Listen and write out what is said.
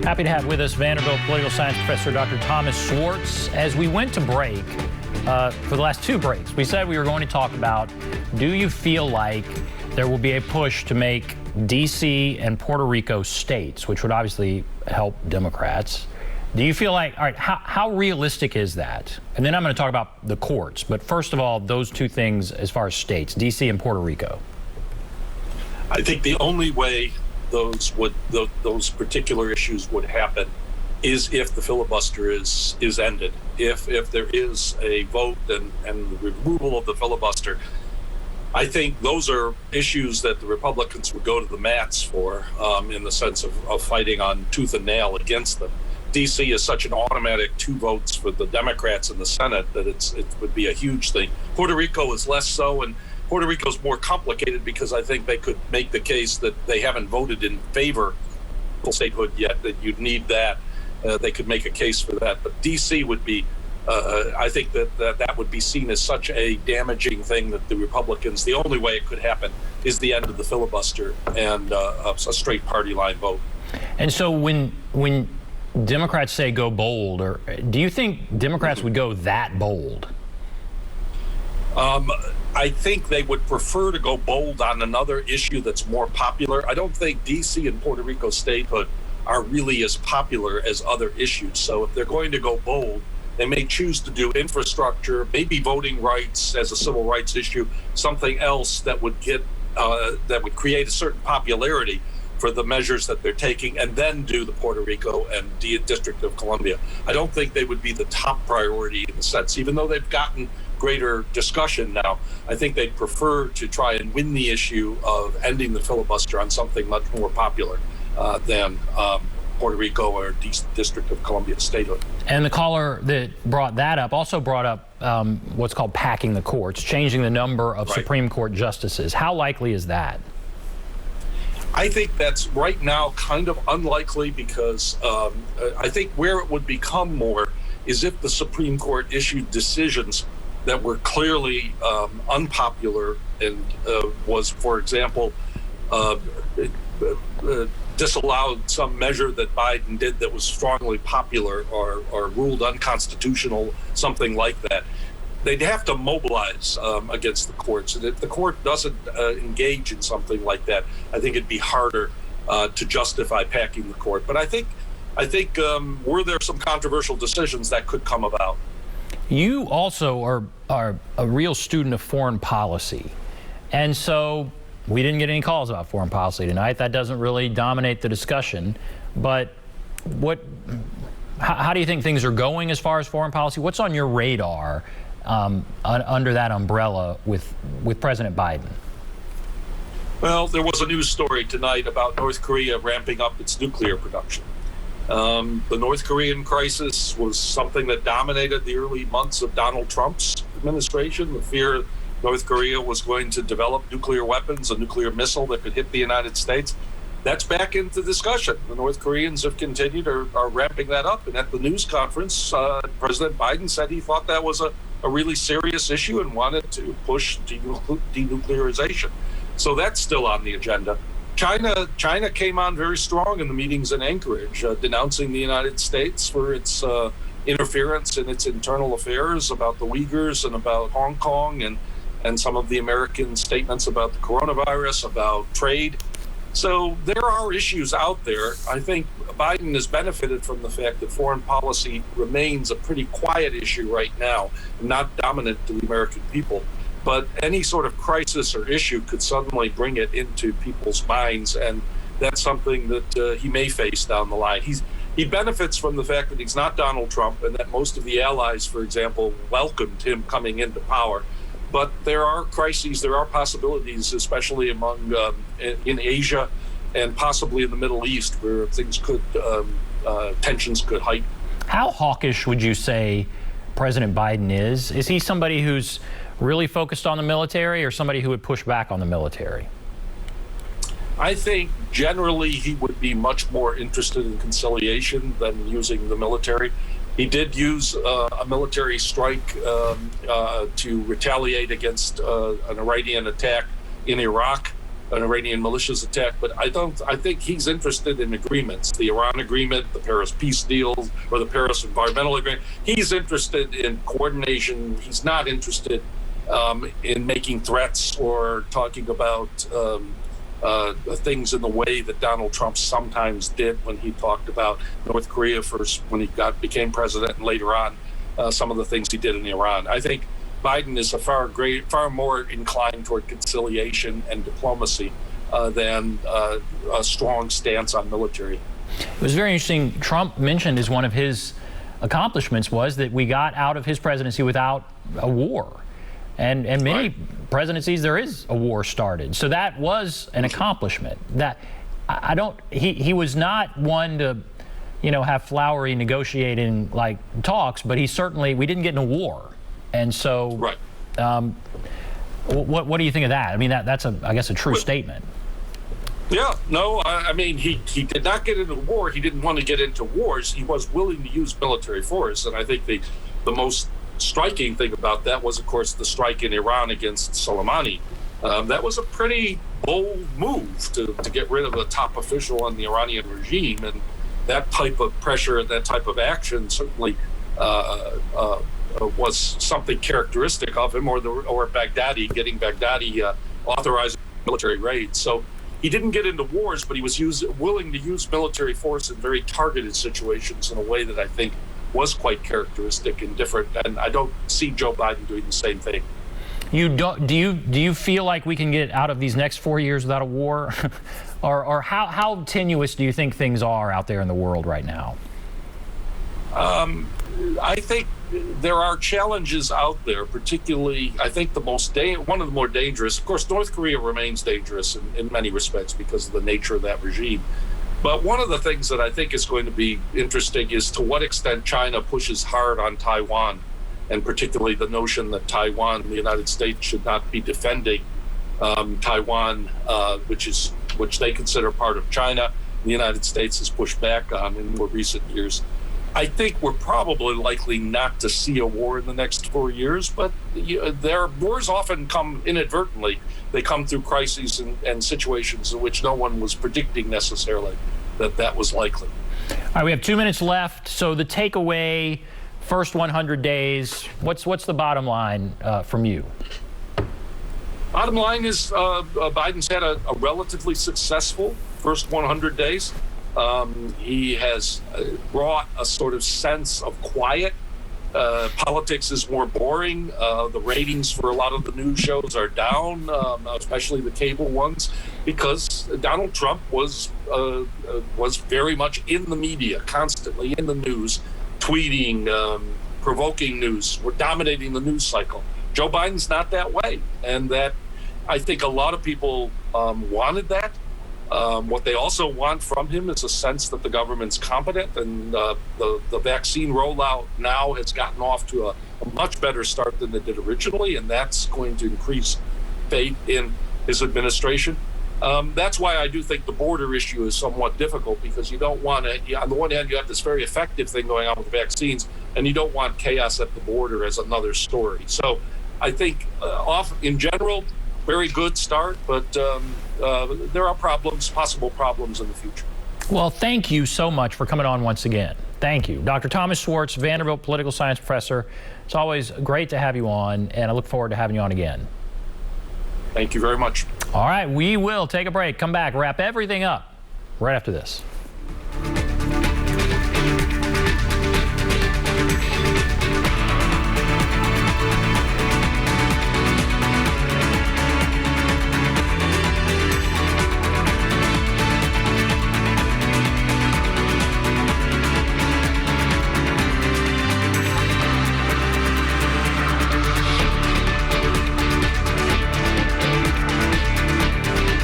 Happy to have with us Vanderbilt political science professor Dr. Thomas Schwartz. As we went to break, for the last two breaks, we said we were going to talk about, do you feel like there will be a push to make D.C. and Puerto Rico states, which would obviously help Democrats? Do you feel like, all right, how realistic is that? And then I'm going to talk about the courts. But first of all, those two things as far as states, D.C. and Puerto Rico. I think the only way those particular issues would happen is if the filibuster is ended. If there is a vote and the removal of the filibuster, I think those are issues that the Republicans would go to the mats for, in the sense of fighting on tooth and nail against them. D.C. is such an automatic 2 votes for the Democrats in the Senate that it would be a huge thing. Puerto Rico is less so, and Puerto Rico is more complicated because I think they could make the case that they haven't voted in favor of statehood yet, that you'd need that. They could make a case for that. But D.C. would be, I think that would be seen as such a damaging thing that the Republicans, the only way it could happen is the end of the filibuster and a straight party line vote. And so when Democrats say go bold, or do you think Democrats would go that bold? I think they would prefer to go bold on another issue that's more popular. I don't think D.C. and Puerto Rico statehood are really as popular as other issues. So if they're going to go bold, they may choose to do infrastructure, maybe voting rights as a civil rights issue, something else that would create a certain popularity for the measures that they're taking, and then do the Puerto Rico and District of Columbia. I don't think they would be the top priority in the sense, even though they've gotten greater discussion now. I think they'd prefer to try and win the issue of ending the filibuster on something much more popular than Puerto Rico or District of Columbia statehood. And the caller that brought that up also brought up what's called packing the courts, changing the number of Supreme Court justices. How likely is that? I think that's right now kind of unlikely because I think where it would become more is if the Supreme Court issued decisions that were clearly unpopular and was, for example, disallowed some measure that Biden did that was strongly popular or ruled unconstitutional, something like that. They'd have to mobilize against the courts. And if the court doesn't engage in something like that, I think it'd be harder to justify packing the court. But I think were there some controversial decisions that could come about. You also are a real student of foreign policy. And so we didn't get any calls about foreign policy tonight. That doesn't really dominate the discussion. But how do you think things are going as far as foreign policy? What's on your radar under that umbrella with President Biden? Well, there was a news story tonight about North Korea ramping up its nuclear production. The North Korean crisis was something that dominated the early months of Donald Trump's administration. The fear North Korea was going to develop nuclear weapons, a nuclear missile that could hit the United States. That's back into discussion. The North Koreans have continued are ramping that up. And at the news conference, President Biden said he thought that was a really serious issue and wanted to push denuclearization. So that's still on the agenda. China came on very strong in the meetings in Anchorage, denouncing the United States for its interference in its internal affairs about the Uyghurs and about Hong Kong and some of the American statements about the coronavirus, about trade. So there are issues out there. I think Biden has benefited from the fact that foreign policy remains a pretty quiet issue right now, not dominant to the American people. But any sort of crisis or issue could suddenly bring it into people's minds, and that's something that he may face down the line. He benefits from the fact that he's not Donald Trump and that most of the allies, for example, welcomed him coming into power. But there are crises, there are possibilities, especially among in Asia and possibly in the Middle East, where things could tensions could heighten. How hawkish would you say President Biden is? Is he somebody who's really focused on the military, or somebody who would push back on the military? I think generally he would be much more interested in conciliation than using the military. He did use a military strike to retaliate against an Iranian attack in Iraq an Iranian militias attack, but I think he's interested in agreements, the Iran agreement, the Paris peace deal, or the Paris environmental agreement. He's interested in coordination. He's not interested in making threats or talking about things in the way that Donald Trump sometimes did when he talked about North Korea first, when he became president, and later on some of the things he did in Iran. I think Biden is far more inclined toward conciliation and diplomacy than a strong stance on military. It was very interesting. Trump mentioned as one of his accomplishments was that we got out of his presidency without a war. And many presidencies, there is a war started. So that was an accomplishment. That he was not one to, have flowery negotiating like talks, but we didn't get in a war. And so, what do you think of that? I mean, that's I guess a true statement. Yeah, no, I mean, he did not get into war. He didn't want to get into wars. He was willing to use military force. And I think the most striking thing about that was, of course, the strike in Iran against Soleimani. That was a pretty bold move to get rid of a top official on the Iranian regime. And that type of pressure, that type of action certainly was something characteristic of him, or Baghdadi, getting Baghdadi authorizing military raids. So he didn't get into wars, but he was willing to use military force in very targeted situations in a way that I think was quite characteristic and different. And I don't see Joe Biden doing the same thing. Do you feel like we can get out of these next 4 years without a war? or how tenuous do you think things are out there in the world right now? I think there are challenges out there, particularly, I think one of the more dangerous. Of course, North Korea remains dangerous in many respects because of the nature of that regime. But one of the things that I think is going to be interesting is to what extent China pushes hard on Taiwan, and particularly the notion that the United States should not be defending Taiwan, which they consider part of China. The United States has pushed back on in more recent years. I think we're probably likely not to see a war in the next 4 years, but wars often come inadvertently. They come through crises and situations in which no one was predicting necessarily that was likely. All right, we have 2 minutes left. So the takeaway, first 100 days, what's the bottom line from you? Bottom line is Biden's had a relatively successful first 100 days. He has brought a sort of sense of quiet. Politics is more boring. The ratings for a lot of the news shows are down, especially the cable ones, because Donald Trump was very much in the media, constantly in the news, tweeting, provoking news. We're dominating the news cycle. Joe Biden's not that way, and that I think a lot of people wanted that. What they also want from him is a sense that the government's competent, and the vaccine rollout now has gotten off to a much better start than it did originally, and that's going to increase faith in his administration. That's why I do think the border issue is somewhat difficult, because you don't want to, on the one hand, you have this very effective thing going on with vaccines, and you don't want chaos at the border as another story. So I think in general, very good start, but there are possible problems in the future. Well, thank you so much for coming on once again. Thank you. Dr. Thomas Schwartz, Vanderbilt political science professor. It's always great to have you on, and I look forward to having you on again. Thank you very much. All right, we will take a break, come back, wrap everything up right after this.